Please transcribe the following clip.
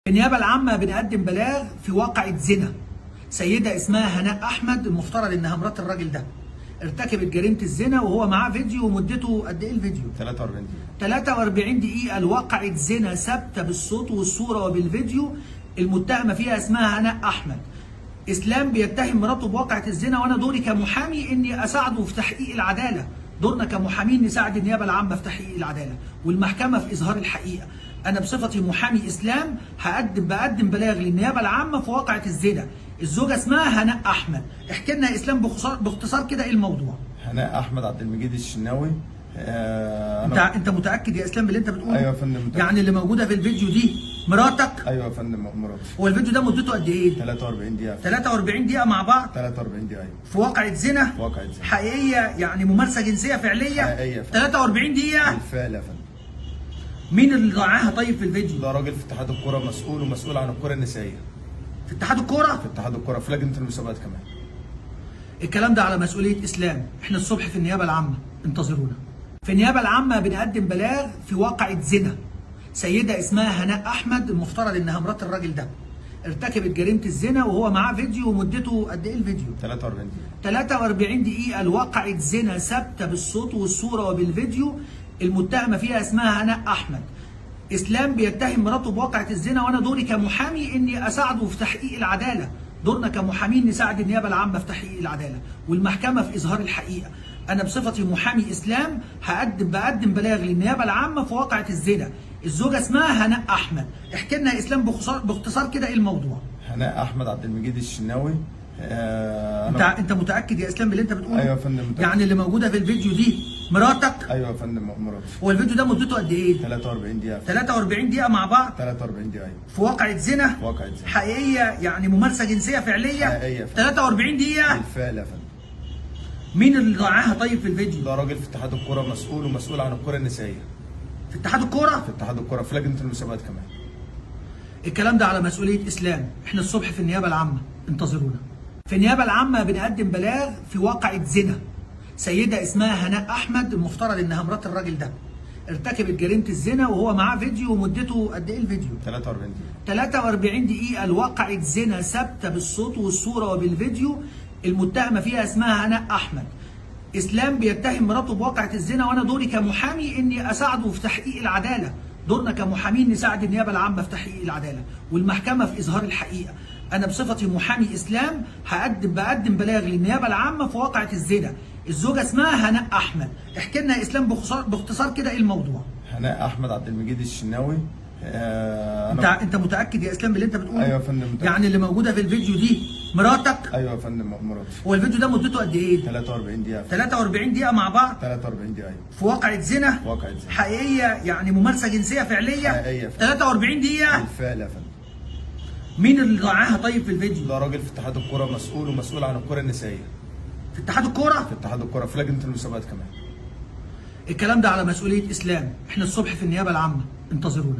النيابة العامة بنقدم بلاغ في واقعة زنا. سيدة اسمها هناء أحمد، المفترض إنها مرات الراجل ده. ارتكبت جريمة الزنا وهو معاه فيديو، ومدته قد إيه الفيديو؟ 43 دقيقة. 43 دقيقة لواقعة زنا ثابتة بالصوت والصورة وبالفيديو. المتهمة فيها اسمها هناء أحمد. إسلام بيتهم مراته بواقعة الزنا، وأنا دوري كمحامي إني أساعده في تحقيق العدالة. دورنا كمحامين نساعد النيابة العامة في تحقيق العدالة، والمحكمة في إظهار الحقيقة. أنا بصفتي محامي إسلام بقدم بلاغ للنيابة العامة في واقعة الزنا. الزوجة اسمها هناء أحمد. احكي لنا يا إسلام باختصار كده إيه الموضوع؟ هناء أحمد عبد المجيد الشناوي. أنت متأكد يا إسلام باللي أنت بتقوله؟ أيوة يا فندم متأكد. يعني اللي موجودة في الفيديو دي مراتك؟ أيوة يا فندم مراتي. هو الفيديو ده مدته قد إيه؟ 43 دقيقة. 43 دقيقة مع بعض؟ 43 دقيقة. في واقعة زنا؟ في واقعة زنا حقيقية، يعني ممارسة جنسية فعلية؟ حقيقية. 43 دقيقة؟ بالفعل يا فندم. مين اللي ضاعها طيب في الفيديو؟ ده راجل في اتحاد الكرة، مسؤول عن الكرة النسائية. في اتحاد الكورة؟ في اتحاد الكرة، في لجنة المسابقات كمان. الكلام ده على مسؤولية إسلام. احنا الصبح في النيابة العامة، انتظرونا. في النيابة العامة بنقدم بلاغ في واقعة زنا. سيدة اسمها هناء أحمد، المفترض إنها مرات الراجل ده. ارتكبت جريمة الزنا وهو معاه فيديو، ومدته قد إيه الفيديو؟ 43 دقيقة. 43 دقيقة لواقعة زنا ثابتة بالصوت والصورة وبالفيديو. المتهمة فيها اسمها هناء أحمد. إسلام بيتهم مراته بواقعة الزنا، وأنا دوري كمحامي إني أساعده في تحقيق العدالة. دورنا كمحامين نساعد النيابة العامة في تحقيق العدالة، والمحكمة في إظهار الحقيقة. أنا بصفتي محامي إسلام بقدم بلاغ للنيابة العامة في واقعة الزنا. الزوجة اسمها هناء أحمد. احكي لنا يا إسلام باختصار كده إيه الموضوع؟ هناء أحمد عبد المجيد الشناوي. أنت متأكد يا إسلام باللي أنت بتقوله؟ أيوة يا فندم متأكد. يعني اللي موجودة في الفيديو دي مراتك؟ أيوة يا فندم مراتي. هو الفيديو ده مدته قد إيه؟ 43 دقيقة. 43 دقيقة مع بعض؟ 43 دقيقة. في واقعة زنا؟ في واقعة زنا حقيقية، يعني ممارسة جنسية فعلية؟ حقيقية. 43 دقيقة؟ بالفعل يا فندم. مين اللي ضاعها طيب في الفيديو؟ ده راجل في اتحاد الكرة، مسؤول عن الكرة النسائية. في اتحاد الكورة؟ في اتحاد الكرة، في لجنة المسابقات كمان. الكلام ده على مسؤولية إسلام. احنا الصبح في النيابة العامة، انتظرونا. في النيابة العامة بنقدم بلاغ في واقعة زنا. سيدة اسمها هناء أحمد، المفترض إنها مرات الراجل ده. ارتكبت جريمة الزنا وهو معاه فيديو، ومدته قد إيه الفيديو؟ 43 دقيقة. 43 دقيقة لواقعة زنا ثابتة بالصوت والصورة وبالفيديو. المتهمة فيها اسمها هناء أحمد. إسلام بيتهم مراته بواقعة الزنا، وأنا دوري كمحامي إني أساعده في تحقيق العدالة. دورنا كمحامين نساعد النيابة العامة في تحقيق العدالة، والمحكمة في إظهار الحقيقة. أنا بصفتي محامي إسلام بقدم بلاغ للنيابة العامة في واقعة الزنا. الزوجة اسمها هناء أحمد. احكي لنا يا إسلام باختصار كده إيه الموضوع؟ هناء أحمد عبد المجيد الشناوي. أنت متأكد يا إسلام باللي أنت بتقوله؟ أيوة يا فندم متأكد. يعني اللي موجودة في الفيديو دي مراتك؟ أيوة يا فندم مراتي. هو الفيديو ده مدته قد إيه؟ 43 دقيقة. 43 دقيقة مع بعض؟ 43 دقيقة. في واقعة زنا؟ في واقعة زنا حقيقية، يعني ممارسة جنسية فعلية؟ حقيقية. 43 دقيقة؟ بالفعل يا فندم. مين اللي ضاعها طيب في الفيديو؟ ده راجل في اتحاد الكرة، مسؤول عن الكرة النسائية. في اتحاد الكورة؟ في اتحاد الكرة، في لجنة المسابقات كمان. الكلام ده على مسؤولية إسلام. احنا الصبح في النيابة العامة، انتظرونا.